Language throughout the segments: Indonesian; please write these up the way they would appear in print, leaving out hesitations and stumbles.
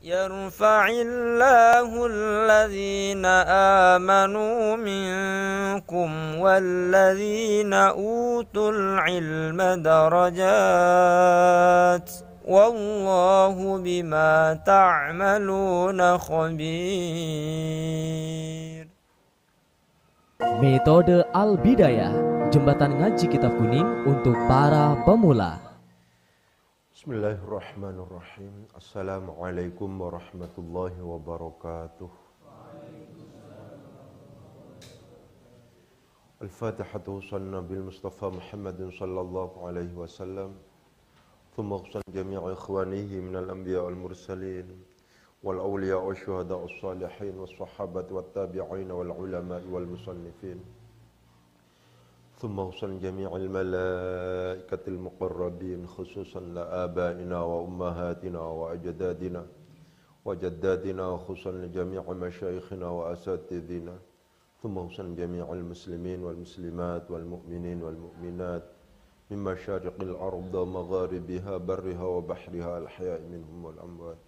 يرفع الله الذين آمنوا منكم والذين أوتوا العلم درجات والله بما تعملون خبير. Metode Al-Bidayah, jembatan ngaji kitab kuning untuk para pemula. Bismillahirrahmanirrahim. Assalamualaikum warahmatullahi wabarakatuh. Al-Fatihatu sanna bil Mustafa Muhammadin sallallahu alaihi wasallam. Thumma khussan jami'a ikhwanihi minal anbiya wal mursalin wal awliya wa syuhada was salihin was sahabati wat tabi'in wal ulama wal musannifin. ثم وصل جميع الملائكة المقربين خصوصا لآبائنا وأمهاتنا وأجدادنا وجداتنا خصوصا لجميع مشايخنا وأساتذتنا ثم وصل جميع المسلمين والمسلمات والمؤمنين والمؤمنات من مشارق الأرض ومغاربها برها وبحرها الحياء منهم والأموات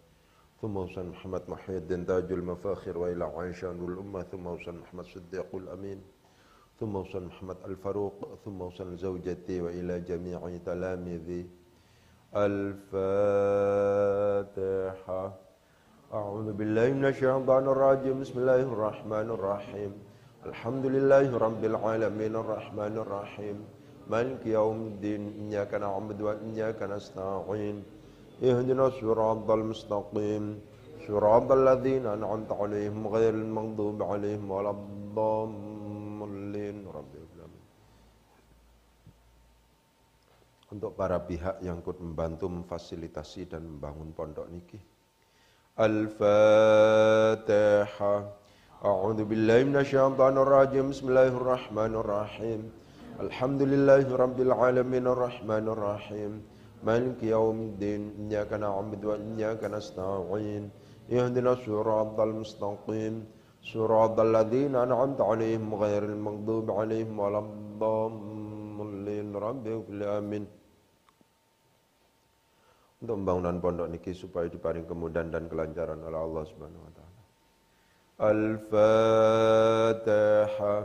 ثم وصل محمد محي الدين تاج المفاخر وإلى عائشة نور الأمة ثم وصل محمد صديق الأمين ثم وصل محمد الفاروق ثم وصل زوجتي وإلى جميع تلاميذي. الفاتحة. أعوذ بالله من الشيطان الرجيم. بسم الله الرحمن الرحيم. الحمد لله رب العالمين الرحمن الرحيم مالك يوم الدين إياك نعبد وإياك نستعين اهدنا الصراط المستقيم صراط الذين أنعمت عليهم غير المغضوب عليهم ولا الضالين. Untuk para pihak yang ikut membantu memfasilitasi dan membangun pondok niki. Al-Fatihah. A'udzu billahi minasyaitonir rajim. Bismillahirrahmanirrahim. Alhamdulillahirabbil alamin arrahmanir rahim. Maliki yaumiddin. Iyyaka na'budu wa iyyaka nasta'in. Ihdinas siratal mustaqim. Siratal ladzina an'amta 'alaihim ghairil maghdubi 'alaihim waladdallin. Rabbil alamin. Untuk pembangunan pondok niki supaya diparing kemudahan dan kelancaran oleh Allah Subhanahu wa taala. Al-Fatihah.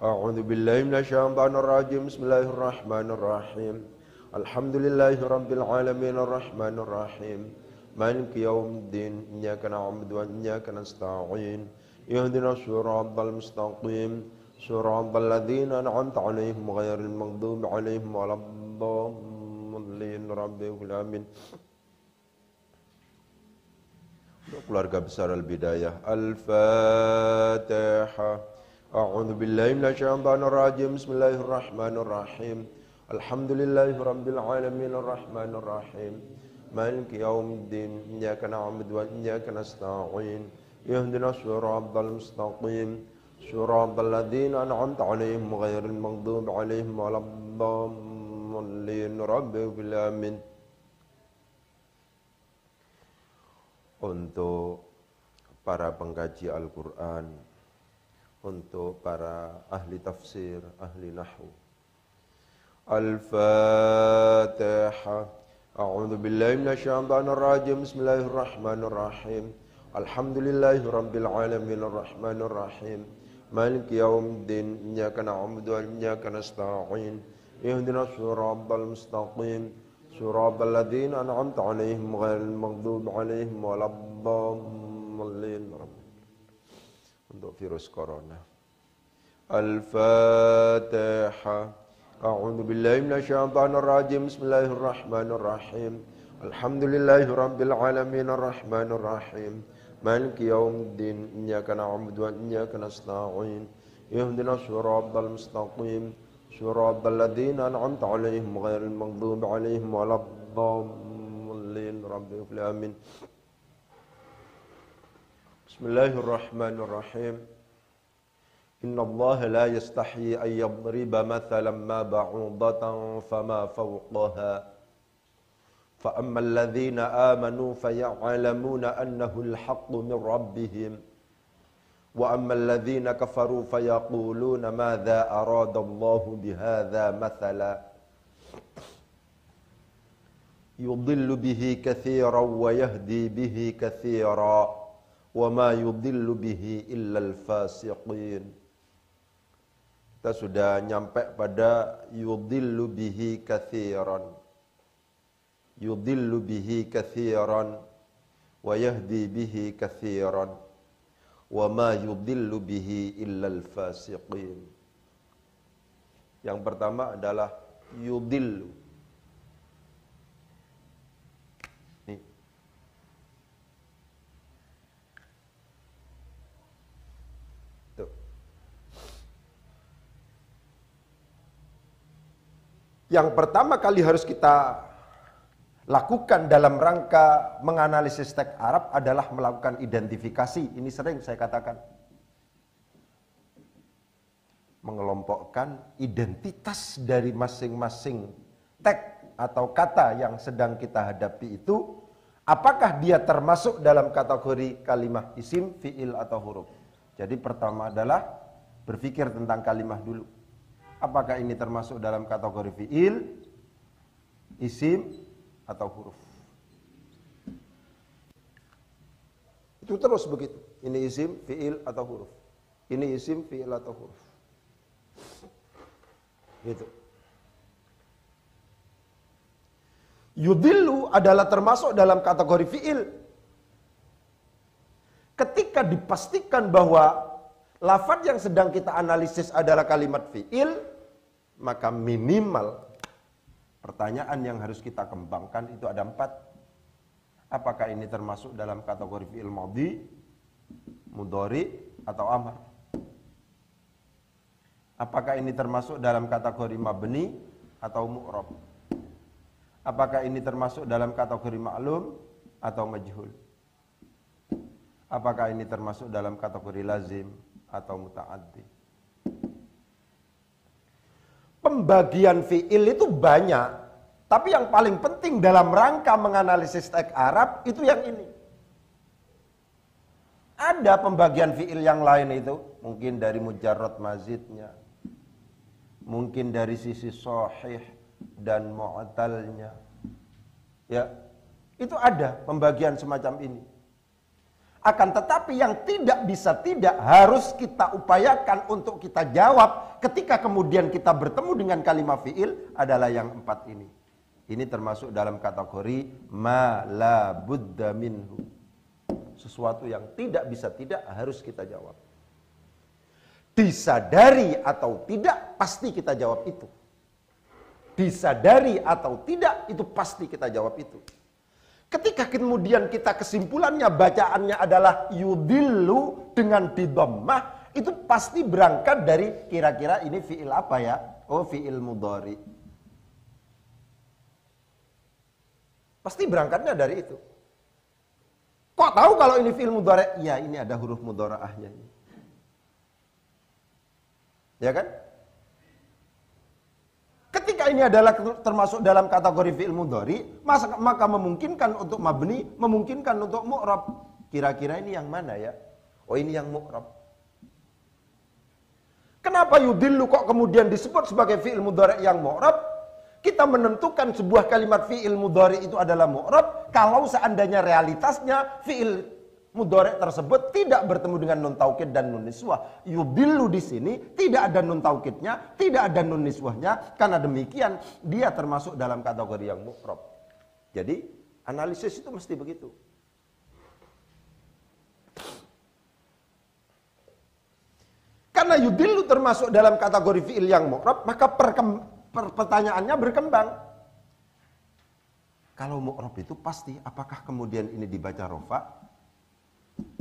A'udzu billahi minasyaitonir rajim. Bismillahirrahmanirrahim. Alhamdulillahirabbil alamin arrahmanir rahim. Maliki yaumiddin. Iyyaka na'budu wa iyyaka nasta'in. Ihdinas siratal mustaqim. Siratal ladzina an'amta 'alaihim ghairil maghdubi 'alaihim waladdallin. Rabbil alamin. Untuk keluarga besar Al-Bidayah. Al-Fatihah. A'udzu billahi minasyaitonir rajim. Bismillahirrahmanirrahim. Alhamdulillahirabbil alamin arrahmanir rahim. Maliki yaumiddin. Iyyaka na'budu wa iyyaka nasta'in. Ihdinas siratal mustaqim. Siratal ladzina an'amta 'alaihim ghairil maghdubi 'alaihim waladdallin. Rabbil alamin. Untuk para pengkaji Al-Quran, untuk para ahli tafsir, ahli nahwu. Al-Fatihah. A'udzu billahi minasyaitonir rajim. Bismillahirrahmanirrahim. Alhamdulillahirabbil alamin arrahmanir rahim. Maliki yaumiddin. Iyyaka na'budu wa iyyaka nasta'in. Ihdinas siratal mustaqim. Siratal ladzina an'amta 'alaihim ghairil maghdubi 'alaihim waladdallin. Untuk virus corona. Al-Fatihah. A'udzu billahi minasyaitonir rajim. Bismillahirrahmanirrahim. Alhamdulillahirabbil alamin arrahmanir rahim. Maliki yaumiddin. Iyyaka na'budu wa iyyaka nasta'in. Ihdinas siratal mustaqim. Siratal ladzina an'amta 'alaihim ghairil maghdubi 'alaihim waladdallin. Rabbil alamin. Bismillahirrahmanirrahim. Innallaha la yastahyi an yadriba mathalan ma ba'udatan fama fawqaha. Fa ammal ladzina amanu faya'lamuna annahu al-haqqu min rabbihim. Wa ammal ladzina kafaru fayaquluna madza aradallahu bihadza mathala. yudillu bihi katsiran wa yahdi bihi katsiran wa ma yudillu bihi illal fasiqin. Kita sudah nyampe pada yudillu bihi katsiran. Yudillu bihi katsiran wa yahdi bihi katsiran wa ma yudillu bihi illal fasiqin. Yang pertama adalah yudillu. Nih. Tuh. Yang pertama kali harus kita lakukan dalam rangka menganalisis teks Arab adalah melakukan identifikasi. Ini sering saya katakan. Mengelompokkan identitas dari masing-masing teks atau kata yang sedang kita hadapi itu, apakah dia termasuk dalam kategori kalimat isim, fi'il, atau huruf. Jadi pertama adalah berpikir tentang kalimat dulu. Apakah ini termasuk dalam kategori fi'il, isim, atau huruf. Itu terus begitu. Ini isim, fi'il, atau huruf. Ini isim, fi'il, atau huruf. Gitu. Yudillu adalah termasuk dalam kategori fi'il. Ketika dipastikan bahwa lafaz yang sedang kita analisis adalah kalimat fi'il, maka minimal pertanyaan yang harus kita kembangkan itu ada 4. Apakah ini termasuk dalam kategori fi'il madhi, mudhari, atau amar? Apakah ini termasuk dalam kategori mabni atau mu'rab? Apakah ini termasuk dalam kategori ma'lum atau majhul? Apakah ini termasuk dalam kategori lazim atau muta'addi? Pembagian fi'il itu banyak, tapi yang paling penting dalam rangka menganalisis teks Arab itu yang ini. Ada pembagian fi'il yang lain itu, mungkin dari mujarrad mazidnya, mungkin dari sisi sahih dan mu'talnya. Ya, itu ada pembagian semacam ini. Akan tetapi yang tidak bisa tidak harus kita upayakan untuk kita jawab ketika kemudian kita bertemu dengan kalimat fi'il adalah yang 4 ini. Ini termasuk dalam kategori ma la budda minhu. Sesuatu yang tidak bisa tidak harus kita jawab. Disadari atau tidak pasti kita jawab itu. Disadari atau tidak itu pasti kita jawab itu. Ketika kemudian kita kesimpulannya bacaannya adalah yudillu dengan didammah, itu pasti berangkat dari kira-kira ini fi'il apa ya? Oh, fi'il mudhari. Pasti berangkatnya dari itu. Kok tahu kalau ini fi'il mudhari? Ya, ini ada huruf mudharaahnya ini. Ya kan? Ketika ini adalah termasuk dalam kategori fi'il mudhari, maka memungkinkan untuk mabni, memungkinkan untuk mu'rab. Kira-kira ini yang mana ya? Oh, ini yang mu'rab. Kenapa yudillu kok kemudian disebut sebagai fi'il mudhari yang mu'rab? Kita menentukan sebuah kalimat fi'il mudhari itu adalah mu'rab kalau seandainya realitasnya fi'il mudhari tersebut tidak bertemu dengan nun taukid dan nun niswah. Yudillu di sini tidak ada nun taukidnya, tidak ada nun niswahnya. Karena demikian dia termasuk dalam kategori yang mu'rab. Jadi analisis itu mesti begitu. Karena yudillu termasuk dalam kategori fi'il yang mu'rab, maka pertanyaannya berkembang. Kalau mu'rab itu pasti, apakah kemudian ini dibaca rofa,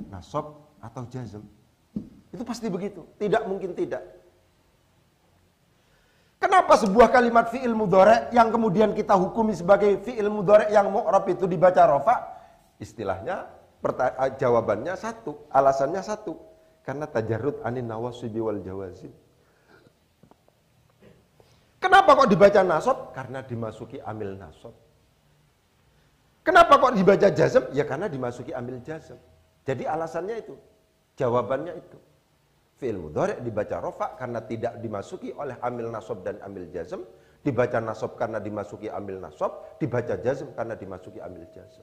nasab, atau jazm? Itu pasti begitu, tidak mungkin tidak. Kenapa sebuah kalimat fi'il mudhari yang kemudian kita hukumi sebagai fi'il mudhari yang mu'rab itu dibaca rofa? Istilahnya, jawabannya satu, alasannya satu. Karena tajarrud anin nawasibi wal jawazim. Kenapa kok dibaca nasab? Karena dimasuki amil nasab. Kenapa kok dibaca jazm? Ya karena dimasuki amil jazm. Jadi alasannya itu, jawabannya itu. Fi'il mudhari dibaca rofa karena tidak dimasuki oleh amil nasab dan amil jazm. Dibaca nasab karena dimasuki amil nasab, dibaca jazm karena dimasuki amil jazm.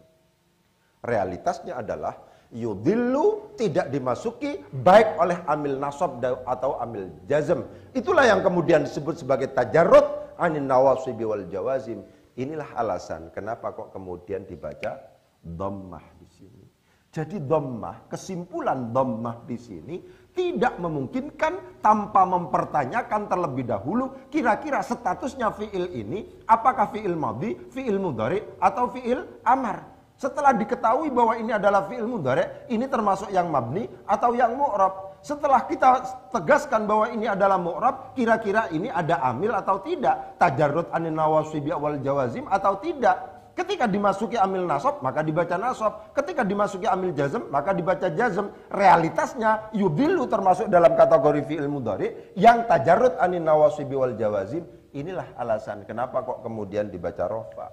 Realitasnya adalah yudhillu tidak dimasuki baik oleh amil nasab atau amil jazm. Itulah yang kemudian disebut sebagai tajarrud anin nawasibi wal jawazim. Inilah alasan kenapa kok kemudian dibaca dhammah di sini. Jadi dhammah, kesimpulan dhammah di sini tidak memungkinkan tanpa mempertanyakan terlebih dahulu kira-kira statusnya fiil ini apakah fiil madhi, fiil mudhari atau fiil amar. Setelah diketahui bahwa ini adalah fiil mudhari, ini termasuk yang mabni atau yang mu'rab. Setelah kita tegaskan bahwa ini adalah mu'rab, kira-kira ini ada amil atau tidak, tajarrud anin nawasibi wal jawazim atau tidak. Ketika dimasuki amil nasab, maka dibaca nasab. Ketika dimasuki amil jazm, maka dibaca jazm. Realitasnya yudhillu termasuk dalam kategori fi'il mudhari yang tajarrud anin nawasibi wal jawazim. Inilah alasan kenapa kok kemudian dibaca rofa.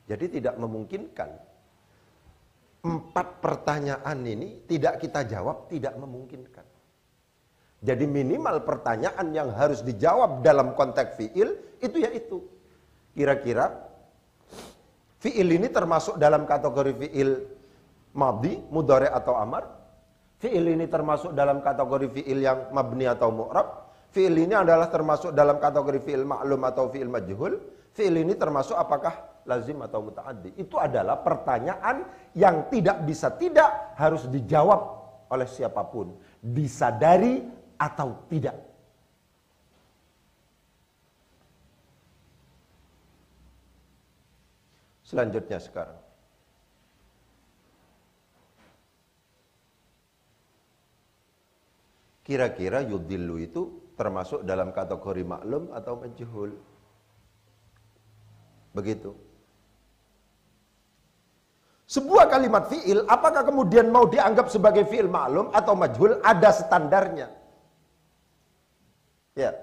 Jadi tidak memungkinkan. 4 pertanyaan ini tidak kita jawab, tidak memungkinkan. Jadi minimal pertanyaan yang harus dijawab dalam konteks fi'il itu yaitu kira-kira fi'il ini termasuk dalam kategori fi'il madhi, mudhari atau amar. Fi'il ini termasuk dalam kategori fi'il yang mabni atau mu'rab. Fi'il ini adalah termasuk dalam kategori fi'il ma'lum atau fi'il majhul. Fi'il ini termasuk apakah lazim atau muta'addi. Itu adalah pertanyaan yang tidak bisa tidak harus dijawab oleh siapapun. Disadari atau tidak. Selanjutnya sekarang. Kira-kira yudhillu itu termasuk dalam kategori maklum atau majhul. Begitu. Sebuah kalimat fi'il, apakah kemudian mau dianggap sebagai fi'il maklum atau majhul? Ada standarnya. Ya.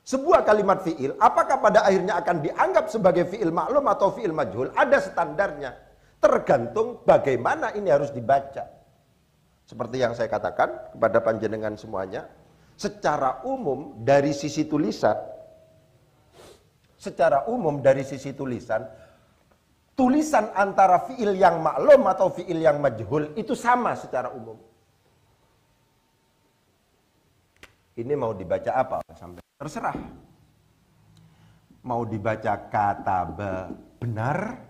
Sebuah kalimat fi'il, apakah pada akhirnya akan dianggap sebagai fi'il maklum atau fi'il majhul? Ada standarnya. Tergantung bagaimana ini harus dibaca. Seperti yang saya katakan kepada panjenengan semuanya, secara umum dari sisi tulisan, tulisan antara fi'il yang maklum atau fi'il yang majhul itu sama secara umum. Ini mau dibaca apa? Sampai terserah. Mau dibaca kataba benar,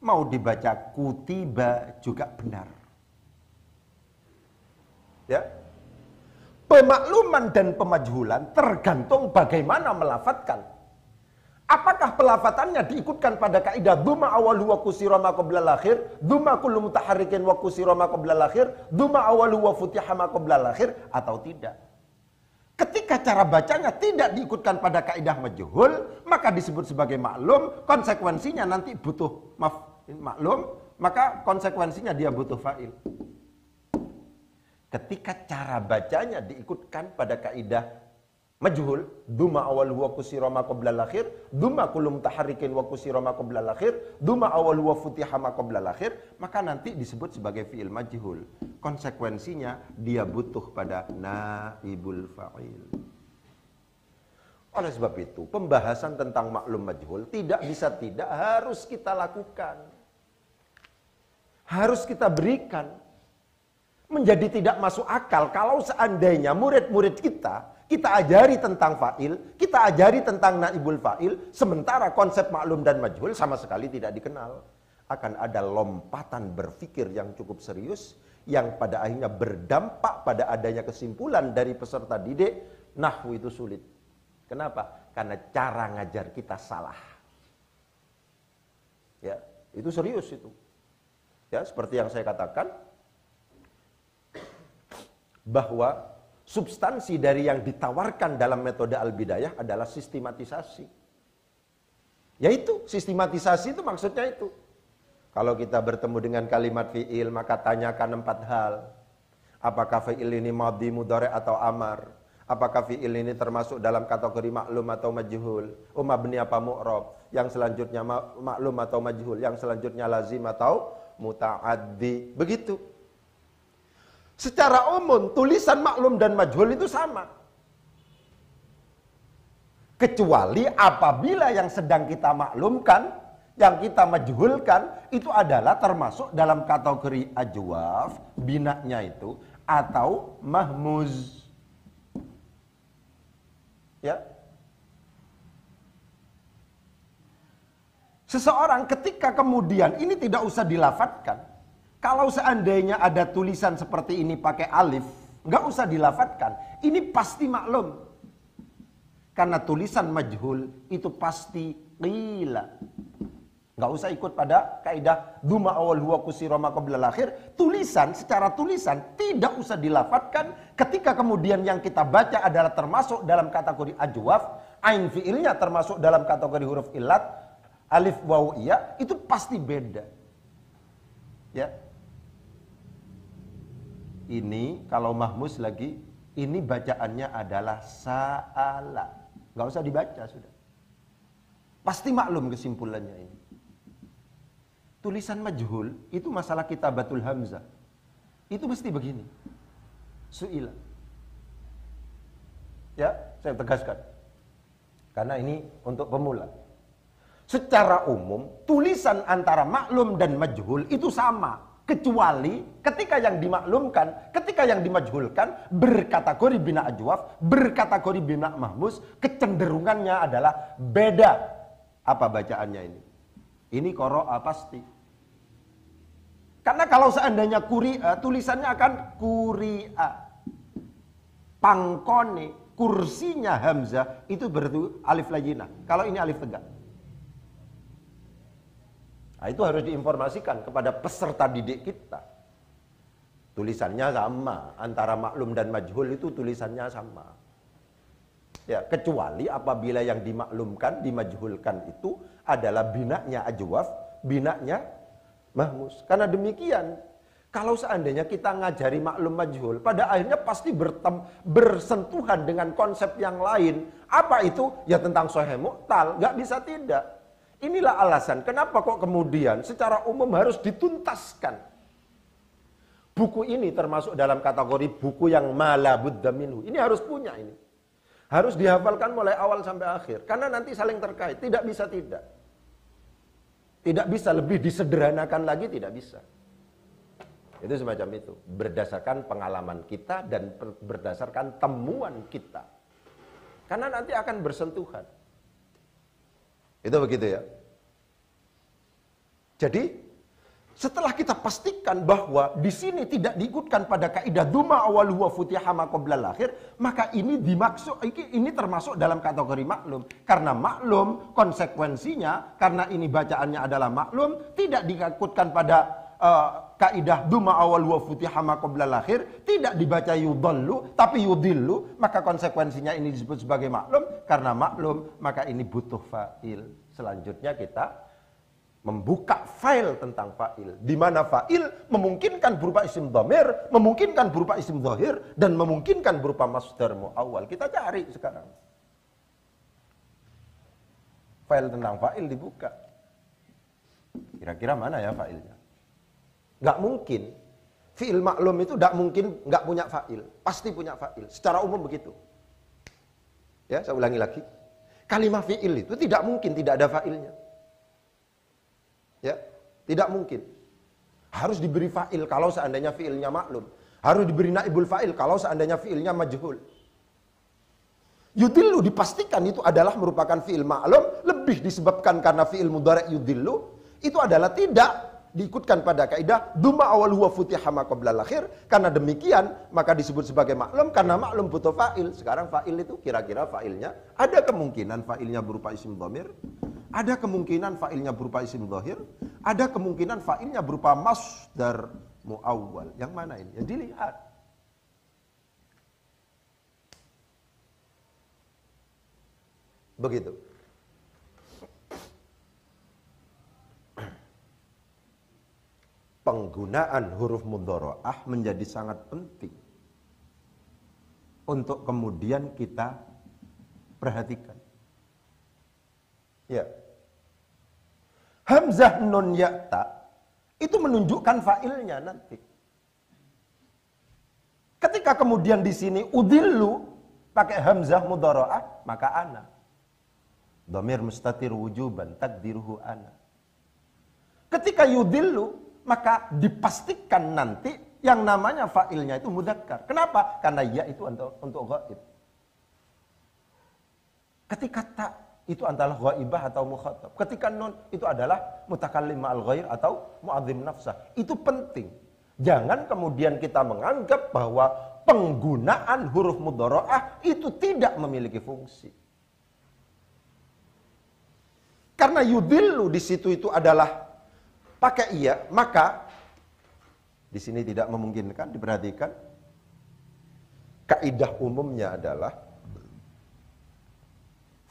mau dibaca kutiba juga benar. Ya. Pemakluman dan pemajhulan tergantung bagaimana melafatkan. Apakah pelafatannya diikutkan pada kaidah dhamma awalu wa kusira ma qabla al-akhir, dhamma kullu mutaharrikin wa kusira ma qabla al-akhir, dhamma awalu wa futiha ma qabla al-akhir atau tidak? Ketika cara bacanya tidak diikutkan pada kaidah majhul, maka disebut sebagai maklum, konsekuensinya nanti butuh maklum, maka konsekuensinya dia butuh fa'il. Ketika cara bacanya diikutkan pada kaidah majhul, dhamma awal wa kusira ma qabla al-akhir, dhamma kullu mutaharrikin wa kusira ma qabla al-akhir, dhamma awal wa futiha ma qabla al-akhir, maka nanti disebut sebagai fi'il majhul. Konsekuensinya dia butuh pada naibul fa'il. Oleh sebab itu, pembahasan tentang maklum majhul tidak bisa tidak harus kita lakukan. Harus kita berikan. Menjadi tidak masuk akal kalau seandainya murid-murid kita ajari tentang fa'il, kita ajari tentang naibul fa'il, sementara konsep maklum dan majhul sama sekali tidak dikenal. Akan ada lompatan berpikir yang cukup serius, yang pada akhirnya berdampak pada adanya kesimpulan dari peserta didik, nahwu itu sulit. Kenapa? Karena cara ngajar kita salah. Ya, itu serius itu. Ya, seperti yang saya katakan, bahwa substansi dari yang ditawarkan dalam metode al-bidayah adalah sistematisasi. Yaitu, sistematisasi itu maksudnya itu. Kalau kita bertemu dengan kalimat fi'il, maka tanyakan 4 hal. Apakah fi'il ini madhi, mudhari atau amar? Apakah fi'il ini termasuk dalam kategori maklum atau majhul? Mabni apa mu'rab? Yang selanjutnya maklum atau majhul? Yang selanjutnya lazim atau muta'addi? Begitu. Secara umum, tulisan maklum dan majhul itu sama. Kecuali apabila yang sedang kita maklumkan, yang kita majhulkan, itu adalah termasuk dalam kategori ajwaf, binanya itu, atau mahmuz. Ya. Seseorang ketika kemudian, ini tidak usah dilafatkan. Kalau seandainya ada tulisan seperti ini pakai alif, nggak usah dilafatkan. Ini pasti maklum. Karena tulisan majhul itu pasti qila. Nggak usah ikut pada kaidah duma awal huwa kusira ma qabla akhir. Tulisan secara tulisan tidak usah dilafatkan. Ketika kemudian yang kita baca adalah termasuk dalam kategori ajwaf, ain fiilnya termasuk dalam kategori huruf illat, alif waw iya, itu pasti beda. Ya. Ini kalau mahmus lagi, ini bacaannya adalah sa'ala. Nggak usah dibaca sudah. Pasti maklum kesimpulannya ini. Tulisan majhul itu masalah kitabatul hamzah. Itu mesti begini. Su'ila. Ya, saya tegaskan. Karena ini untuk pemula. Secara umum, tulisan antara maklum dan majhul itu sama. Kecuali ketika yang dimaklumkan, ketika yang dimajhulkan berkategori bina ajwaf, berkategori bina mahmus, kecenderungannya adalah beda. Apa bacaannya ini? Ini qara'a pasti. Karena kalau seandainya quri'a, tulisannya akan quri'a. Pangkone, kursinya hamzah itu berarti alif layyinah. Kalau ini alif tegak. Nah, itu harus diinformasikan kepada peserta didik kita. Tulisannya sama, antara maklum dan majhul itu tulisannya sama. Ya, kecuali apabila yang dimaklumkan, dimajhulkan itu adalah binanya ajwaf, binanya mahmus. Karena demikian, kalau seandainya kita ngajari maklum majhul, pada akhirnya pasti bersentuhan dengan konsep yang lain. Apa itu? Ya tentang sahih mu'tal, nggak bisa tidak. Inilah alasan kenapa kok kemudian secara umum harus dituntaskan. Buku ini termasuk dalam kategori buku yang mala budda minhu. Ini harus punya ini. Harus dihafalkan mulai awal sampai akhir. Karena nanti saling terkait. Tidak bisa tidak. Tidak bisa lebih disederhanakan lagi, tidak bisa. Itu semacam itu. Berdasarkan pengalaman kita dan berdasarkan temuan kita. Karena nanti akan bersentuhan. Itu begitu ya. Jadi setelah kita pastikan bahwa di sini tidak diikutkan pada kaidah duma awal huwa futiha ma qabla akhir, maka ini dimaksud ini termasuk dalam kategori maklum. Karena maklum konsekuensinya karena ini bacaannya adalah maklum, tidak diikutkan pada kaidah duma awal huwa futiha ma qabla akhir, tidak dibaca yudallu tapi yudillu, maka konsekuensinya ini disebut sebagai maklum. Karena maklum maka ini butuh fa'il. Selanjutnya kita membuka file tentang fa'il, di mana fa'il memungkinkan berupa isim dhamir, memungkinkan berupa isim zahir, dan memungkinkan berupa masdar muawwal. Kita cari sekarang file tentang fa'il dibuka. Kira-kira mana ya fa'ilnya? Nggak mungkin. Fi'il maklum itu nggak mungkin nggak punya fa'il. Pasti punya fa'il. Secara umum begitu. Ya, saya ulangi lagi. Kalimah fi'il itu tidak mungkin tidak ada fa'ilnya. Ya, tidak mungkin. Harus diberi fa'il kalau seandainya fi'ilnya maklum. Harus diberi naibul fa'il kalau seandainya fi'ilnya majhul. Yudillu dipastikan itu adalah merupakan fi'il maklum, lebih disebabkan karena fi'il mudhari' yudillu itu adalah tidak diikutkan pada kaidah duma awal huwa futiha ma qabla akhir. Karena demikian maka disebut sebagai maklum, karena maklum butuh fa'il. Sekarang fa'il itu kira-kira fa'ilnya ada kemungkinan fa'ilnya berupa isim dhamir, ada kemungkinan fa'ilnya berupa isim zahir, ada kemungkinan fa'ilnya berupa masdar muawwal. Yang mana ini? Ya dilihat. Begitu. Penggunaan huruf mudhara'ah menjadi sangat penting untuk kemudian kita perhatikan. Ya. Hamzah nun ya ta itu menunjukkan fa'ilnya nanti. Ketika kemudian di sini udillu pakai hamzah mudhara'ah, maka ana. Dhamir mustatir wujuban takdiruhu ana. Ketika yudillu, maka dipastikan nanti yang namanya fa'ilnya itu mudzakkar. Kenapa? Karena ya itu untuk ghaib. Ketika ta itu adalah ghaibah atau mukhatab. Ketika nun itu adalah mutakallim ma'al ghair atau mu'adzim nafsah. Itu penting. Jangan kemudian kita menganggap bahwa penggunaan huruf mudhara'ah itu tidak memiliki fungsi. Karena yudillu di situ itu adalah pakai iya, maka di sini tidak memungkinkan. Diperhatikan, kaidah umumnya adalah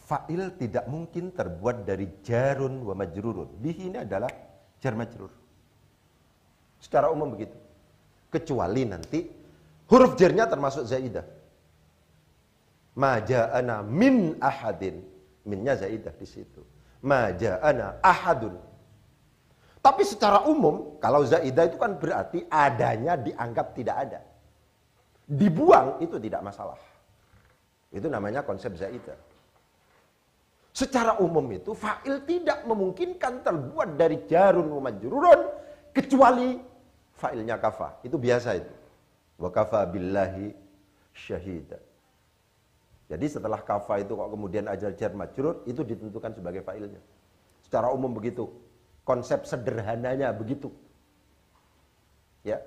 fa'il tidak mungkin terbuat dari jarun wa majrurun. Bihi ini adalah jar majrur. Secara umum begitu. Kecuali nanti huruf jarnya termasuk zaidah. Ma ja'ana min ahadin. Minnya zaidah di situ. Ma ja'ana ahadun. Tapi secara umum, kalau zaidah itu kan berarti adanya dianggap tidak ada. Dibuang itu tidak masalah. Itu namanya konsep zaidah. Secara umum itu fa'il tidak memungkinkan terbuat dari jarun wa majrurun kecuali fa'ilnya kafa. Itu biasa itu. Wa kafa billahi syahida. Jadi setelah kafa itu kok kemudian ada jar majrur, itu ditentukan sebagai fa'ilnya. Secara umum begitu. Konsep sederhananya begitu. Ya.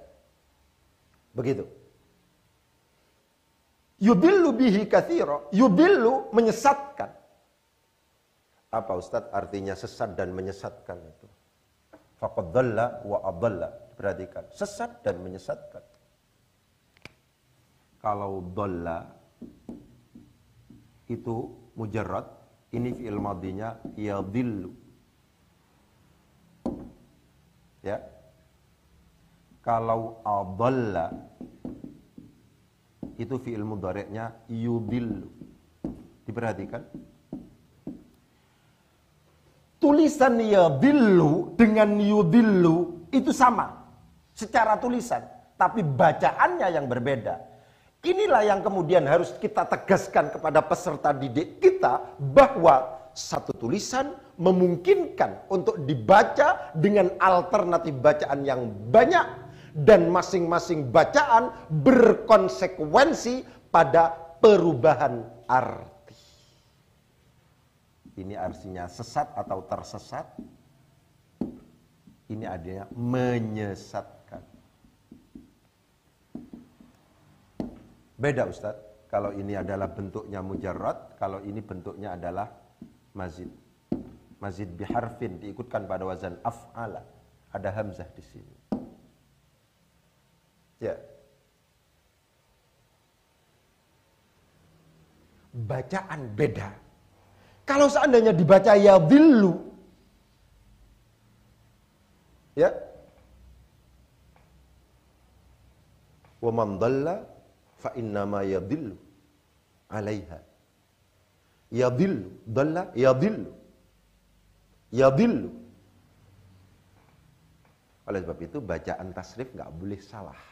Begitu. Yudillu bihi katsira. Yudillu menyesatkan. Apa Ustaz artinya sesat dan menyesatkan itu? Faqad dhalla wa adalla. Perhatikan, sesat dan menyesatkan. Kalau dhalla itu mujarrad, ini fi'il madhinya yadhillu. Ya. Kalau adalla itu fi'il mudhari'nya yudhillu. Diperhatikan. Tulisan yadhillu dengan yudhillu itu sama secara tulisan, tapi bacaannya yang berbeda. Inilah yang kemudian harus kita tegaskan kepada peserta didik kita, bahwa satu tulisan memungkinkan untuk dibaca dengan alternatif bacaan yang banyak, dan masing-masing bacaan berkonsekuensi pada perubahan arti. Ini artinya sesat atau tersesat. Ini adanya menyesatkan. Beda Ustaz, kalau ini adalah bentuknya mujarrad, kalau ini bentuknya adalah mazid. Mazid biharfin diikutkan pada wazan af'ala. Ada hamzah di sini. Ya. Bacaan beda. Kalau seandainya dibaca yadhillu, ya, wa man dhalla fa innama yadhillu 'alaiha. Yadhillu, dhalla, yadhillu. Yadhillu. Oleh sebab itu bacaan tasrif nggak boleh salah.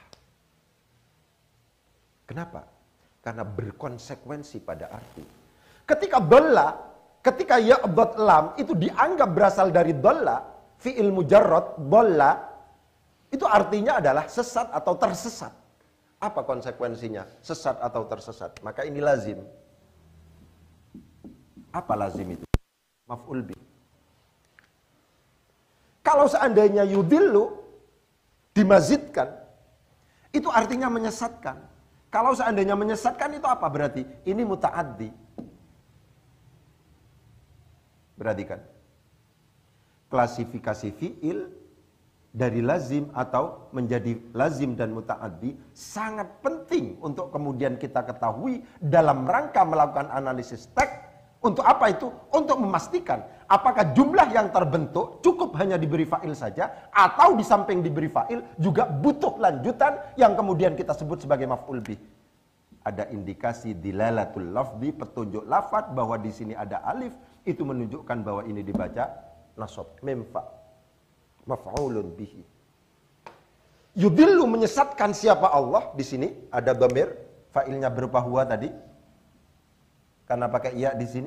Kenapa? Karena berkonsekuensi pada arti. Ketika dhalla, ketika ya dot lam itu dianggap berasal dari dhalla, fi'il mujarrad dhalla, itu artinya adalah sesat atau tersesat. Apa konsekuensinya? Sesat atau tersesat. Maka ini lazim. Apa lazim itu? Maf'ul bih. Kalau seandainya yudhillu dimazidkan, itu artinya menyesatkan. Kalau seandainya menyesatkan itu apa berarti? Ini muta'addi. Perhatikan. Klasifikasi fi'il dari lazim atau menjadi lazim dan muta'addi sangat penting untuk kemudian kita ketahui dalam rangka melakukan analisis teks. Untuk apa itu? Untuk memastikan apakah jumlah yang terbentuk cukup hanya diberi fa'il saja, atau di samping diberi fa'il juga butuh lanjutan yang kemudian kita sebut sebagai maf'ul bih. Ada indikasi dilalatul lafzi, petunjuk lafaz bahwa di sini ada alif, itu menunjukkan bahwa ini dibaca nasab, mim fa, maf'ulun bihi. Yudhillu menyesatkan siapa Allah, di sini ada dhamir, fa'ilnya berupa huwa tadi. Karena pakai ya di sini.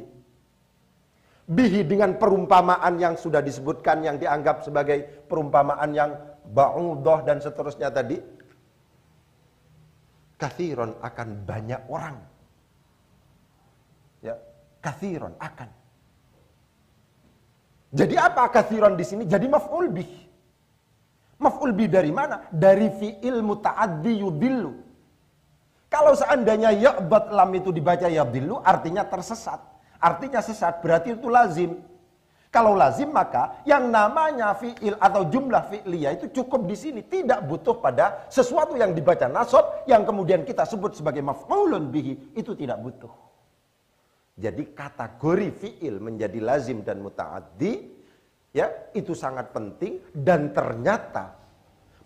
bihi dengan perumpamaan yang sudah disebutkan, yang dianggap sebagai perumpamaan yang ba'udah dan seterusnya tadi, kathiron akan banyak orang. Ya, kathiron akan. Jadi apa kathiron di sini? Jadi maf'ul bih. Maf'ul bih dari mana? Dari fi'il muta'addi yudillu. Kalau seandainya ya'bad lam itu dibaca yadillu, artinya tersesat. Artinya sesat, berarti itu lazim. Kalau lazim maka yang namanya fi'il atau jumlah fi'liyah itu cukup di sini. Tidak butuh pada sesuatu yang dibaca nasab, yang kemudian kita sebut sebagai maf'ulun bihi. Itu tidak butuh. Jadi kategori fi'il menjadi lazim dan muta'addi, ya, itu sangat penting. Dan ternyata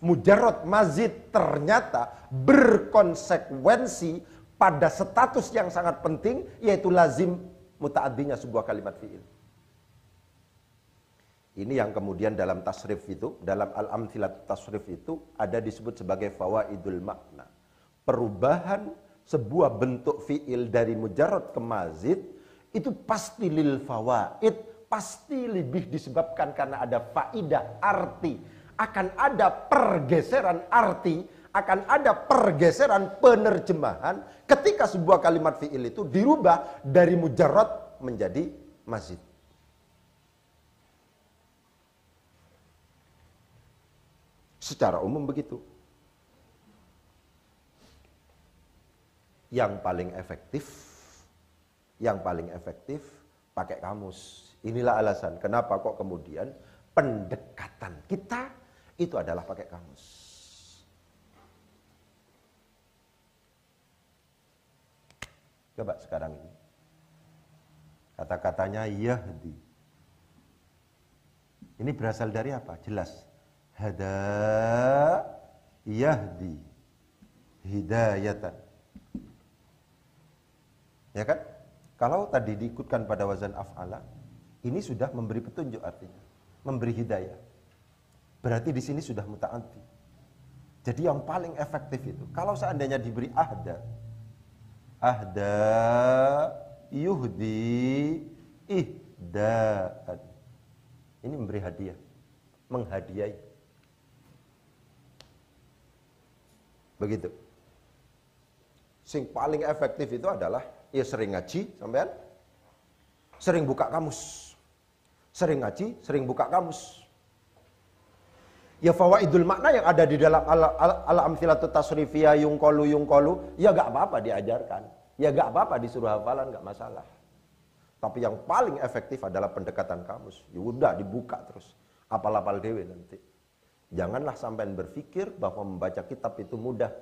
mujarrad mazid ternyata berkonsekuensi pada status yang sangat penting, yaitu lazim muta'addinya sebuah kalimat fi'il. Ini yang kemudian dalam tasrif itu, dalam al-amthilat tasrif itu ada disebut sebagai fawaidul makna. Perubahan sebuah bentuk fi'il dari mujarrad ke mazid itu pasti lil fawaid, pasti lebih disebabkan karena ada faidah arti. Akan ada pergeseran arti, akan ada pergeseran penerjemahan ketika sebuah kalimat fi'il itu dirubah dari mujarrad menjadi mazid. Secara umum begitu. Yang paling efektif pakai kamus. Inilah alasan kenapa kok kemudian pendekatan kita itu adalah pakai kamus. Coba sekarang ini. Kata-katanya yahdi. Ini berasal dari apa? Jelas. Hada yahdi hidayatan. Ya kan? Kalau tadi diikutkan pada wazan af'ala, ini sudah memberi petunjuk artinya, memberi hidayah. Berarti di sini sudah muta'addi. Jadi yang paling efektif itu kalau seandainya diberi ahda yuhdi ihdaan. Ini memberi hadiah, menghadiahi. Begitu. Sing paling efektif itu adalah ya sering ngaji sampean, sering buka kamus. Sering ngaji, sering buka kamus. Ya fawaidul makna yang ada di dalam al-amthilatut tasrifiyah yungqalu, ya gak apa-apa diajarkan. Ya gak apa-apa disuruh hafalan, gak masalah. Tapi yang paling efektif adalah pendekatan kamus. Ya udah dibuka terus. Apal-apal dewe nanti. Janganlah sampai berpikir bahwa membaca kitab itu mudah.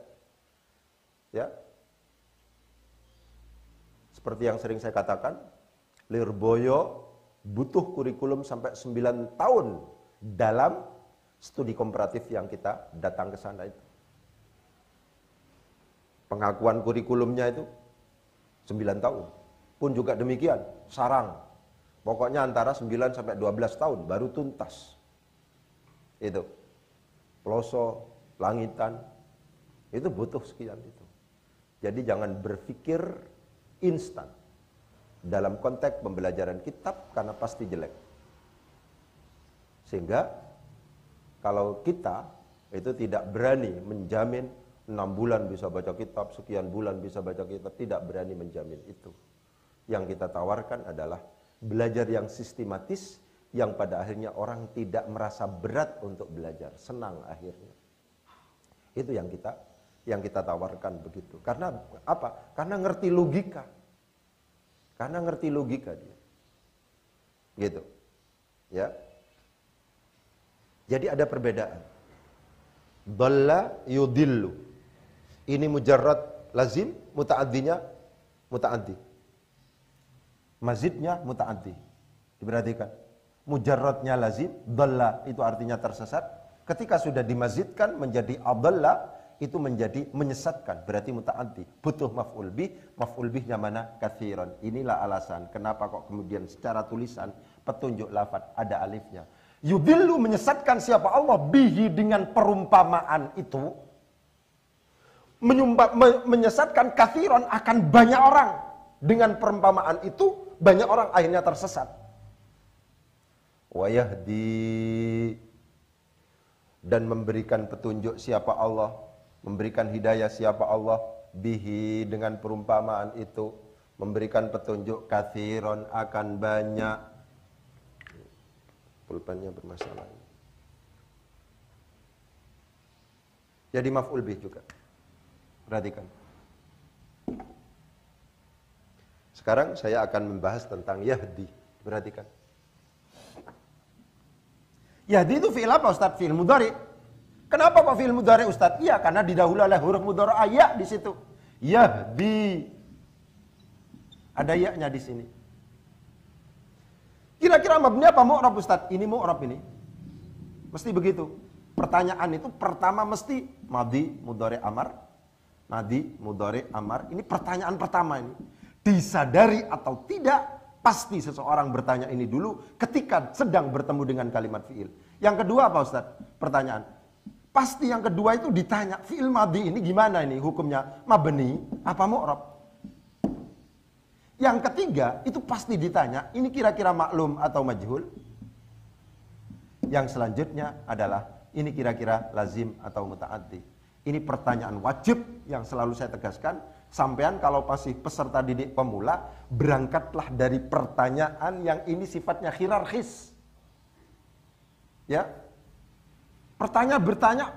Ya. Seperti yang sering saya katakan, Lirboyo butuh kurikulum sampai 9 tahun dalam studi komparatif yang kita datang ke sana itu. Pengakuan kurikulumnya itu 9 tahun. Pun juga demikian, sarang. Pokoknya antara 9 sampai 12 tahun baru tuntas. Itu. Peloso, langitan, itu butuh sekian itu. Jadi jangan berpikir instan dalam konteks pembelajaran kitab karena pasti jelek. Sehingga kalau kita itu tidak berani menjamin 6 bulan bisa baca kitab, sekian bulan bisa baca kitab, tidak berani menjamin itu. Yang kita tawarkan adalah belajar yang sistematis, yang pada akhirnya orang tidak merasa berat untuk belajar, senang akhirnya. Itu yang kita tawarkan begitu. Karena apa? Karena ngerti logika. Karena ngerti logika dia. Gitu. Ya. Jadi ada perbedaan. Dhalla yudillu. Ini mujarrad lazim, muta'addinya muta'addi. Mazidnya muta'addi. Diperhatikan. Mujarradnya lazim, dhalla itu artinya tersesat. Ketika sudah dimazidkan menjadi adalla, itu menjadi menyesatkan, berarti muta'addi. Butuh maf'ul bih, maf'ul bihnya mana? Kathiran. Inilah alasan kenapa kok kemudian secara tulisan petunjuk lafadz ada alifnya. Yudillu menyesatkan siapa Allah bihi dengan perumpamaan itu. Menyesatkan kathiran akan banyak orang. Dengan perumpamaan itu banyak orang akhirnya tersesat. wa yahdi, dan memberikan petunjuk siapa Allah, memberikan hidayah siapa Allah, bihi, dengan perumpamaan itu, memberikan petunjuk kathiron, akan banyak. Pulpennya bermasalah. Jadi maf'ul bih juga. Perhatikan. Sekarang saya akan membahas tentang yahdi. Perhatikan. Yahdi itu fi'il apa Ustaz? Fi'il mudhari. Kenapa kok fi'il mudhari Ustaz? Iya, karena didahului oleh huruf mudhari ya di situ. Yahdi. Ada ya-nya di sini. Kira-kira mabni apa mu'rab Ustaz? Ini mu'rab ini. Mesti begitu. Pertanyaan itu pertama mesti madi mudhari amar. Madi mudhari amar. Ini pertanyaan pertama ini. Disadari atau tidak, pasti seseorang bertanya ini dulu ketika sedang bertemu dengan kalimat fi'il. Yang kedua apa Ustaz? Pertanyaan. Pasti yang kedua itu ditanya, fi'il madi ini gimana ini hukumnya? Mabni apa mu'rab? Yang ketiga itu pasti ditanya, ini kira-kira maklum atau majhul? Yang selanjutnya adalah, ini kira-kira lazim atau muta'addi? Ini pertanyaan wajib yang selalu saya tegaskan. Sampean kalau masih peserta didik pemula, berangkatlah dari pertanyaan yang ini sifatnya hierarkis. Ya. Bertanya,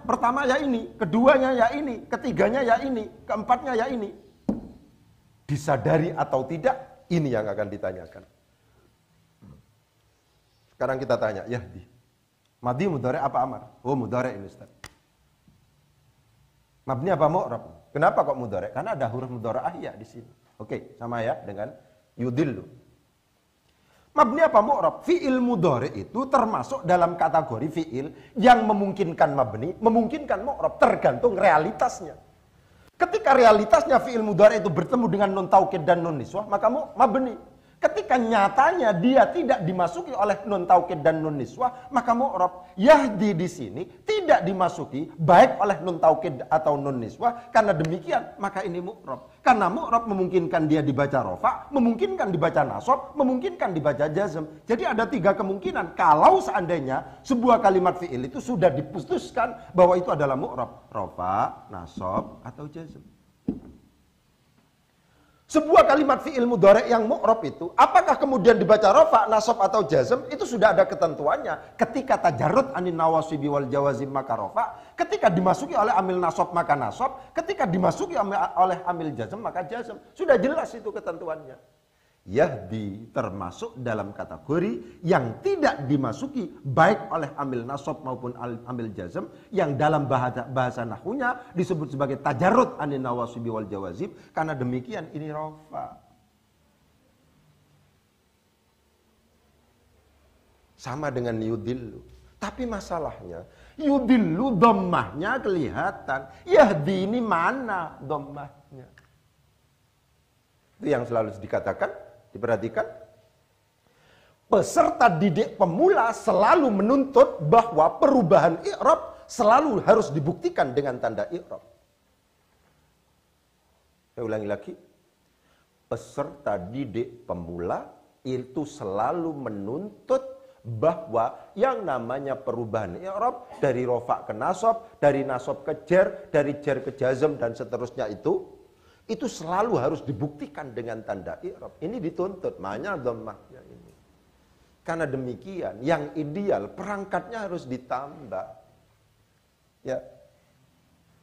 pertama ya ini, keduanya ya ini, ketiganya ya ini, keempatnya ya ini. Disadari atau tidak, ini yang akan ditanyakan. Sekarang kita tanya, yahdi. Madi mudhari apa amar? Oh mudhari ini Ustaz. Mabni apa mu'rab? Kenapa kok mudhari? Karena ada huruf mudhara'ah ya di sini. Oke, sama ya dengan yudillu. Mabni apa mu'rab? Fi'il mudhari itu termasuk dalam kategori fi'il yang memungkinkan mabni, memungkinkan mu'rab, tergantung realitasnya. Ketika realitasnya fi'il mudhari itu bertemu dengan nun taukid dan nun niswah, maka mabni. Ketika nyatanya dia tidak dimasuki oleh nun taukid dan nun niswah, maka mu'rab. Yahdi di sini tidak dimasuki baik oleh nun taukid atau nun niswah, karena demikian maka ini mu'rab. Karena mu'rab memungkinkan dia dibaca rofa, memungkinkan dibaca nasab, memungkinkan dibaca jazm. Jadi ada 3 kemungkinan kalau seandainya sebuah kalimat fi'il itu sudah diputuskan bahwa itu adalah mu'rab, rofa, nasab atau jazm. Sebuah kalimat fi'il mudhari yang mu'rab itu, apakah kemudian dibaca rofa, nasab atau jazm, itu sudah ada ketentuannya. Ketika tajarrud anin nawasibi wal jawazim maka rofa, ketika dimasuki oleh amil nasab maka nasab, ketika dimasuki oleh amil jazm maka jazm. Sudah jelas itu ketentuannya. Yahdi termasuk dalam kategori yang tidak dimasuki baik oleh amil nasab maupun amil jazm, yang dalam bahasa nahwunya disebut sebagai tajarrud anin nawasibi wal jawazib. Karena demikian ini rofa. Sama dengan yudillu. Tapi masalahnya yudillu dhammahnya kelihatan. Yahdi ini mana dhammahnya? Itu yang selalu dikatakan. Diperhatikan, peserta didik pemula selalu menuntut bahwa perubahan i'rab selalu harus dibuktikan dengan tanda i'rab. Saya ulangi lagi, peserta didik pemula itu selalu menuntut bahwa yang namanya perubahan i'rab dari rofa ke nasab, dari nasab ke jar, dari jar ke jazm dan seterusnya itu selalu harus dibuktikan dengan tanda i'rab. Ini dituntut, makanya dhammahnya ini. Karena demikian, yang ideal perangkatnya harus ditambah. Ya.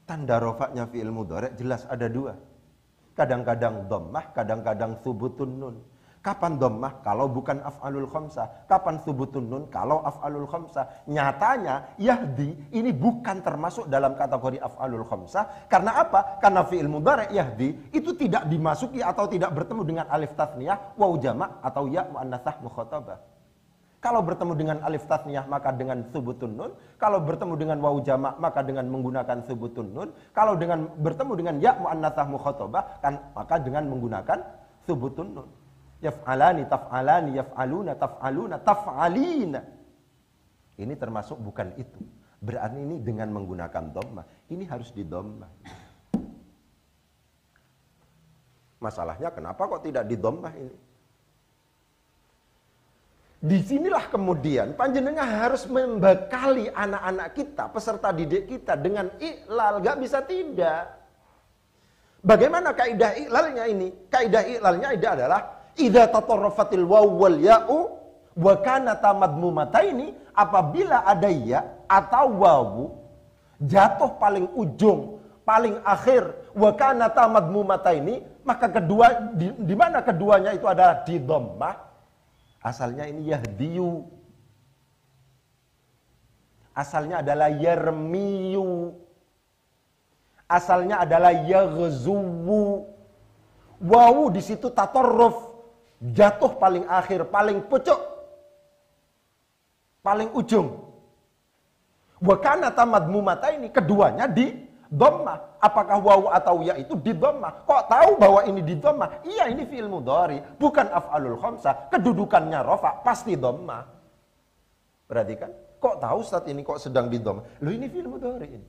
Tanda rofaknya fi'il mudhari jelas ada 2. Kadang-kadang dhammah, kadang-kadang thubutun nun. Kapan dhammah? Kalau bukan af'alul khamsah. Kapan thubutun nun? Kalau af'alul khamsah. Nyatanya yahdi ini bukan termasuk dalam kategori af'alul khamsah. Karena apa? Karena fi'il mudhari yahdi itu tidak dimasuki atau tidak bertemu dengan alif tathniyah, waw jama' atau ya muannatsah mukhatabah. Kalau bertemu dengan alif tathniyah maka dengan thubutun nun. Kalau bertemu dengan waw jama' maka dengan menggunakan thubutun nun. Kalau bertemu dengan ya muannatsah mukhatabah maka dengan menggunakan thubutun nun. Yaf'alani, taf'alani, yaf'aluna, taf'aluna, taf'alina. Ini termasuk bukan itu. Berarti ini dengan menggunakan dhammah. Ini harus didhammah. Masalahnya kenapa kok tidak didhammah ini? Disinilah kemudian panjenengan harus membekali anak-anak kita, peserta didik kita dengan iklal, gak bisa tidak. Bagaimana kaidah iklalnya ini? Kaidah iklalnya adalah idza tatarrafatil waw wal ya'u wa kanata madmumataini, apabila ada ya atau wawu jatuh paling ujung, paling akhir, wa kanata madmumataini, maka kedua di mana keduanya itu adalah di dhammah. Asalnya ini yahdiyu. Asalnya adalah yarmiyu. Asalnya adalah yaghzuwu. Wawu di situ tatarruf, jatuh paling akhir, paling pucuk, paling ujung. Wa kana tamadmumata ini keduanya di dhammah. Apakah wawu atau ya itu di dhammah? Kok tahu bahwa ini di dhammah? Iya, ini fi'il mudhari, bukan af'alul khamsah. Kedudukannya rafa, pasti dhammah. Perhatikan, kok tahu Ustaz ini kok sedang di dhammah? Loh, ini fi'il mudhari ini.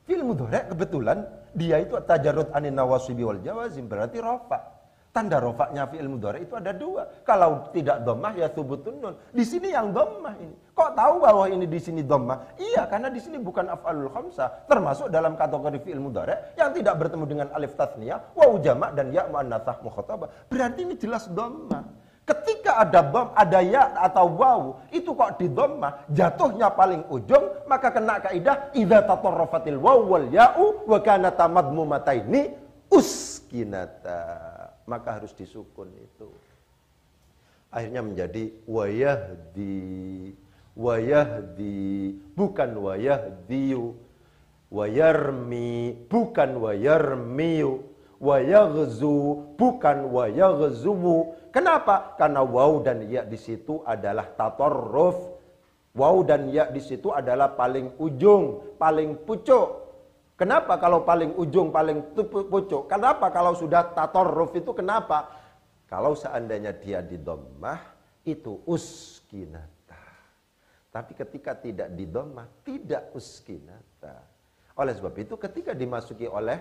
Fi'il mudhari kebetulan dia itu tajarrud anin nawasibi wal jawazim, berarti rafa. Tanda rofaknya fi'il mudhari itu ada dua. Kalau tidak dhammah ya thubutun nun. Di sini yang dhammah ini. Kok tahu bahwa ini di sini dhammah? Iya, karena di sini bukan af'alul khamsah, termasuk dalam kategori fi'il mudhari yang tidak bertemu dengan alif tathniyah, wawu jamak dan ya muannattsah mukhatabah. Berarti ini jelas dhammah. Ketika ada ya atau wawu, itu kok di dhammah, jatuhnya paling ujung, maka kena kaidah idza tatarrafatil wawu wal ya'u wa kanata madmumataini uskinata. Maka harus disukun itu. Akhirnya menjadi wayahdi, wayahdi, bukan wayahdiyu, wayarmi, bukan wayarmiyu, wayaghzu, bukan wayaghzuwu. Kenapa? Karena waw dan ya di situ adalah tatarruf. Waw dan ya di situ adalah paling ujung, paling pucuk. Kenapa kalau paling ujung, paling pucuk? Kenapa kalau sudah tatarruf itu kenapa? Kalau seandainya dia di dhammah, itu uskinata. Tapi ketika tidak di dhammah, tidak uskinata. Oleh sebab itu ketika dimasuki oleh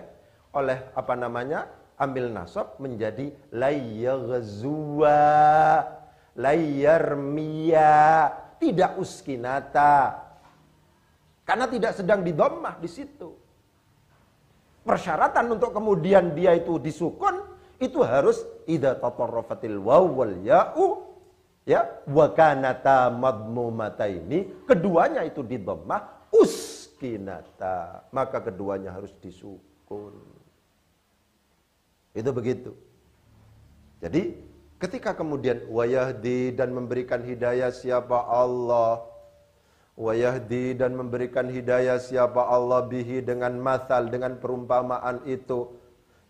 apa namanya? Ambil nasab menjadi layyaghzuwa, layyarmiya, tidak uskinata. Karena tidak sedang di dhammah di situ. Persyaratan untuk kemudian dia itu disukun itu harus idza tatarrafatil waw wal ya'u ya wa kanata madmumataini, keduanya itu di dhammah uskinata, maka keduanya harus disukun. Itu begitu. Jadi ketika kemudian wayahdi dan memberikan hidayah siapa Allah, wayahdi dan memberikan hidayah siapa Allah bihi dengan mathal, dengan perumpamaan itu.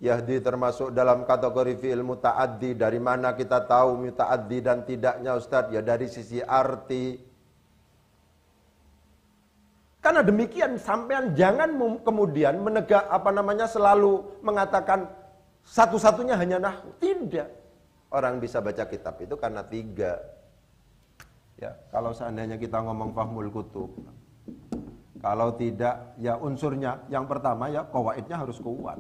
Yahdi termasuk dalam kategori fi'il muta'addi. Dari mana kita tahu muta'addi dan tidaknya Ustaz? Ya dari sisi arti. Karena demikian sampean jangan kemudian selalu mengatakan satu-satunya hanya nahwu. Tidak. Orang bisa baca kitab itu karena tiga. Ya, kalau seandainya kita ngomong fahmul kutub, kalau tidak ya unsurnya yang pertama ya qawaidnya harus kuat.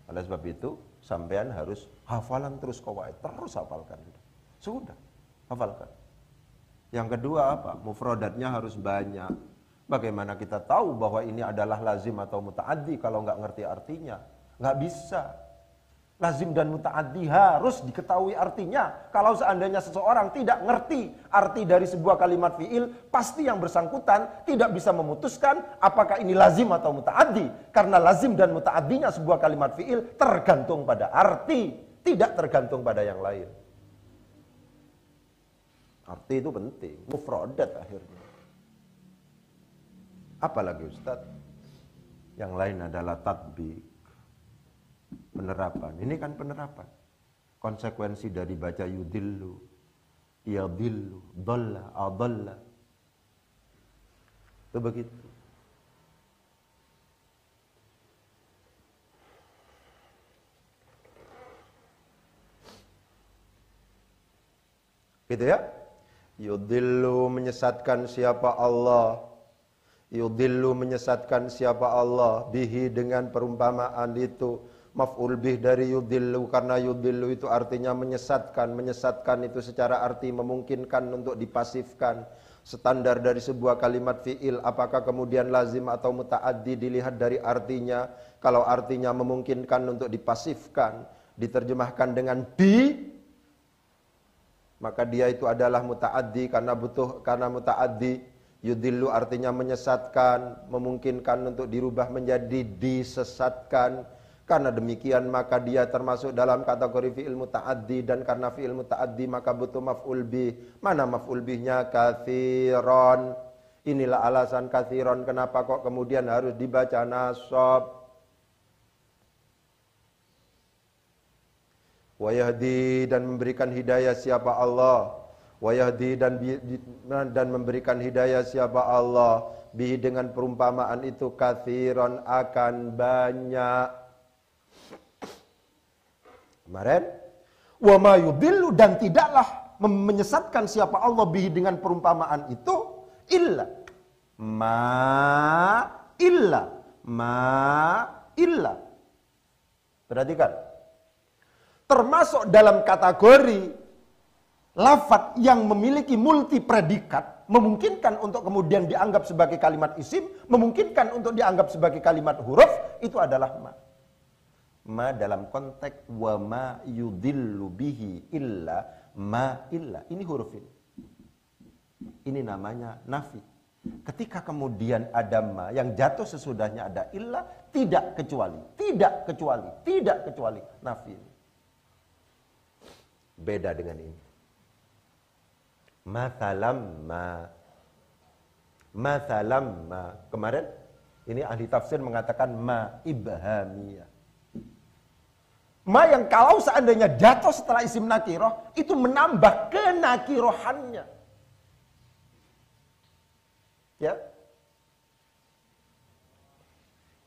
Oleh sebab itu sampean harus hafalan terus qawaid, terus hafalkan. Sudah, hafalkan. Yang kedua apa? Mufradatnya harus banyak. Bagaimana kita tahu bahwa ini adalah lazim atau muta'addi kalau nggak ngerti artinya? Nggak bisa. Lazim dan muta'addi harus diketahui artinya. Kalau seandainya seseorang tidak ngerti arti dari sebuah kalimat fi'il, pasti yang bersangkutan tidak bisa memutuskan apakah ini lazim atau muta'addi. Karena lazim dan muta'addinya sebuah kalimat fi'il tergantung pada arti, tidak tergantung pada yang lain. Arti itu penting, mufradat akhirnya. Apalagi Ustaz? Yang lain adalah tatbik. Penerapan, ini kan penerapan. Konsekuensi dari baca yudillu, yadillu, dhalla, adalla. Itu begitu. Gitu ya. Yudillu menyesatkan siapa Allah. Yudillu menyesatkan siapa Allah bihi dengan perumpamaan itu. maf'ul bih dari yudhillu, karena yudhillu itu artinya menyesatkan. Menyesatkan itu secara arti memungkinkan untuk dipasifkan. Standar dari sebuah kalimat fi'il, apakah kemudian lazim atau muta'addi dilihat dari artinya. Kalau artinya memungkinkan untuk dipasifkan, diterjemahkan dengan bi, maka dia itu adalah muta'addi, karena muta'addi. Yudhillu artinya menyesatkan, memungkinkan untuk dirubah menjadi disesatkan. Karena demikian maka dia termasuk dalam kategori fi'il muta'addi, dan karena fi'il muta'addi maka butuh maf'ul bih. Mana maf'ul bihnya? Katsiron. Inilah alasan katsiron kenapa kok kemudian harus dibaca nasab. Wa yahdi, dan memberikan hidayah siapa Allah. Wa yahdi, dan memberikan hidayah siapa Allah. Bihi, dengan perumpamaan itu, katsiron, akan banyak. Kemarin, wa ma yudhillu, dan tidaklah menyesatkan siapa Allah bihi dengan perumpamaan itu, illa Perhatikan. Termasuk dalam kategori lafadz yang memiliki multi predikat, memungkinkan untuk kemudian dianggap sebagai kalimat isim, memungkinkan untuk dianggap sebagai kalimat huruf, itu adalah ma. Ma dalam konteks wa ma yudhillu bihi illa ma illa. Ini huruf ini. Ini namanya nafi. Ketika kemudian ada ma yang jatuh sesudahnya ada illa, tidak kecuali nafi. Beda dengan ini. Mathalam ma. Kemarin ini ahli tafsir mengatakan ma ibhamiyah. Ma yang kalau seandainya jatuh setelah isim nakiroh, itu menambah kenakirohannya. Ya.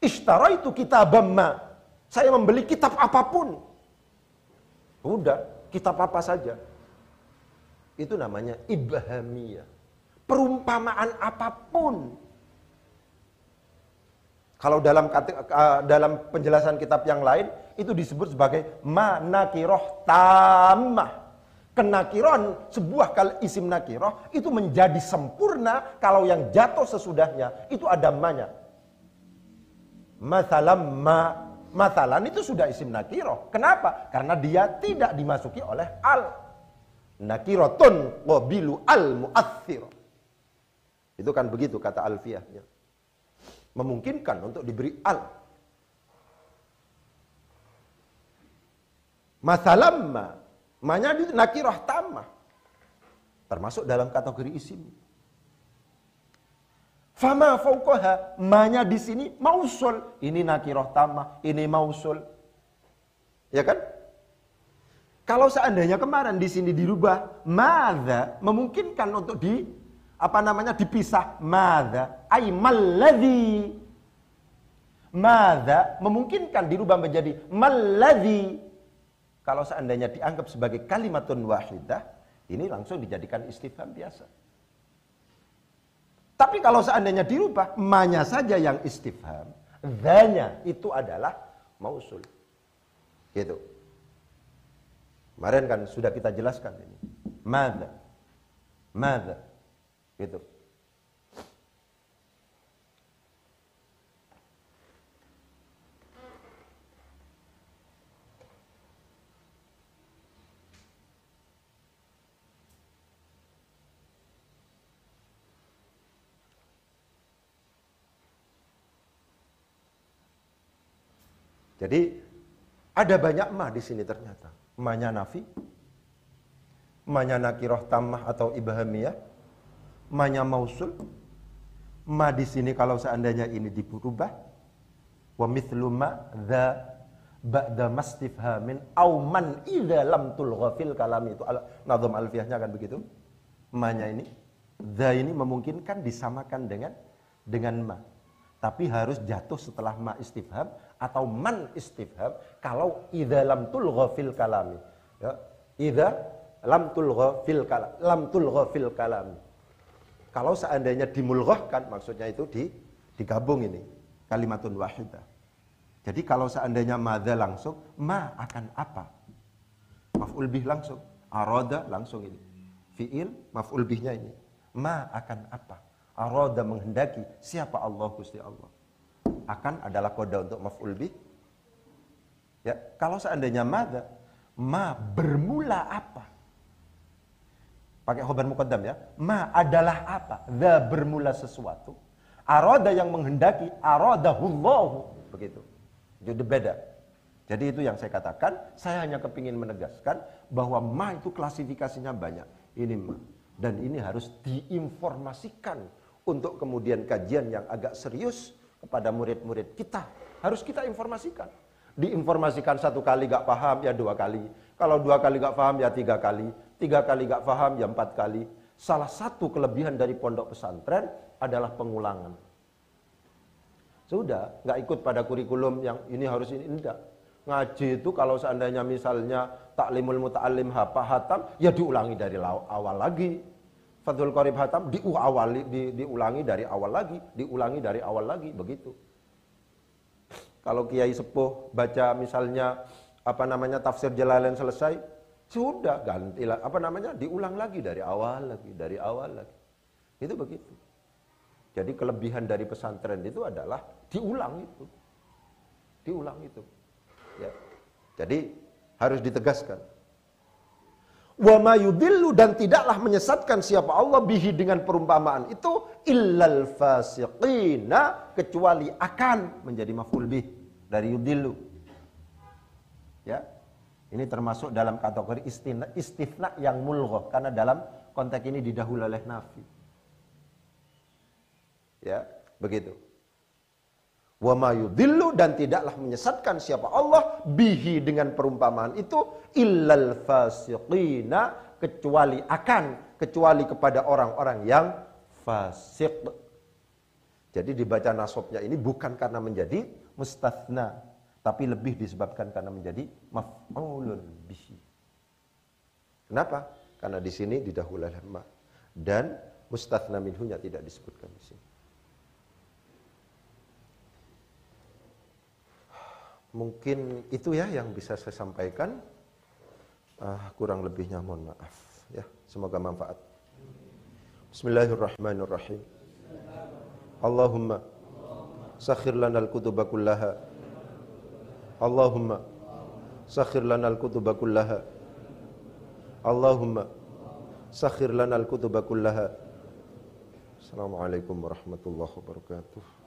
Ishtaraitu kitabam ma. Saya membeli kitab apapun. Udah, kitab apa saja. Itu namanya ibhamiyah. Perumpamaan apapun. Kalau dalam penjelasan kitab yang lain, itu disebut sebagai ma nakiroh tamah. Kenakirohan sebuah isim nakiroh itu menjadi sempurna kalau yang jatuh sesudahnya itu ada ma-nya. Mathalan itu sudah isim nakiroh. Kenapa? Karena dia tidak dimasuki oleh al. Nakirotun qabilu al mu'athir. Itu kan begitu kata alfiyahnya. Memungkinkan untuk diberi al. Mathalamma, ma-nya di nakirah tamah, termasuk dalam kategori isim. Fama fauqaha, ma-nya di sini mausul. Ini nakirah tamah, ini mausul. Ya kan? Kalau seandainya kemarin di sini dirubah madza, memungkinkan untuk dipisah. Madza ay malladzi. Madza memungkinkan dirubah menjadi malladzi. Kalau seandainya dianggap sebagai kalimatun wahidah, ini langsung dijadikan istifham biasa. Tapi kalau seandainya dirubah, ma-nya saja yang istifham, dha-nya itu adalah mausul. Gitu. Kemarin kan sudah kita jelaskan ini. Madza. Gitu. Jadi ada banyak ma di sini ternyata. Ma-nya nafi, ma-nya nakirah tammah atau ibhamiyah, ma-nya mausul. Ma di sini kalau seandainya ini dirubah, wa mithlu ma dza ba'da mastifhamin au man idza lam tulgha fil kalam, itu nazam alfiyahnya kan begitu. Ma-nya ini, dza ini memungkinkan disamakan dengan ma. Tapi harus jatuh setelah ma istifham atau man istifham kalau idza lam tulgha fil kalami. Ya, idza lam tulgha fil kalami. Kalau seandainya dimulghahkan, maksudnya itu digabung ini kalimatun wahidah. Jadi kalau seandainya madza langsung, ma akan apa? Maf'ul bih langsung, arada langsung ini. Fi'il maf'ul bihnya ini. Ma akan apa? Arada menghendaki, siapa Allah, Gusti Allah. Akan adalah kode untuk maf'ul bih. Ya, kalau seandainya madza, ma bermula apa? Pakai khobar muqaddam ya. Ma adalah apa? Dza bermula sesuatu. Arada yang menghendaki, aradahullahu. Begitu. Jadi beda. Jadi itu yang saya katakan, saya hanya kepingin menegaskan bahwa ma itu klasifikasinya banyak. Ini ma. Dan ini harus diinformasikan untuk kemudian kajian yang agak serius kepada murid-murid kita. Harus kita informasikan. Diinformasikan 1 kali gak paham, ya 2 kali. Kalau 2 kali gak paham, ya 3 kali. 3 kali gak paham, ya 4 kali. Salah satu kelebihan dari pondok pesantren adalah pengulangan. Sudah, nggak ikut pada kurikulum yang ini harus ini, enggak. Ngaji itu kalau seandainya misalnya taklimul muta'allim hatam, ya diulangi dari awal lagi. Fathul Qorib hatam diulangi dari awal lagi, diulangi dari awal lagi, begitu. Kalau kiai sepuh baca misalnya tafsir Jalalain selesai, sudah ganti diulang lagi dari awal lagi, dari awal lagi. Itu begitu. Jadi kelebihan dari pesantren itu adalah diulang itu. Diulang itu. Ya. Jadi harus ditegaskan. Wa ma yudillu, dan tidaklah menyesatkan siapa Allah bihi dengan perumpamaan itu illal fasiqina, kecuali akan menjadi maf'ul bih dari yudillu. Ya. Ini termasuk dalam kategori istifna yang mulghah karena dalam konteks ini didahului oleh nafi. Ya, begitu. Wa ma yudillu, dan tidaklah menyesatkan siapa Allah bihi dengan perumpamaan itu illal fasiqina, kecuali kepada orang-orang yang fasik. Jadi dibaca nasabnya ini bukan karena menjadi mustatsna, tapi lebih disebabkan karena menjadi maf'ulun bihi. Kenapa? Karena di sini didahului oleh ma, dan mustatsna minhunya tidak disebutkan di sini. Mungkin itu ya yang bisa saya sampaikan. Kurang lebihnya mohon maaf ya. Semoga manfaat. Bismillahirrahmanirrahim. Allahumma sakhir lana al-kutuba kullaha. Allahumma sakhir lana al-kutuba kullaha. Allahumma sakhir lana al-kutuba kullaha. Assalamualaikum warahmatullahi wabarakatuh.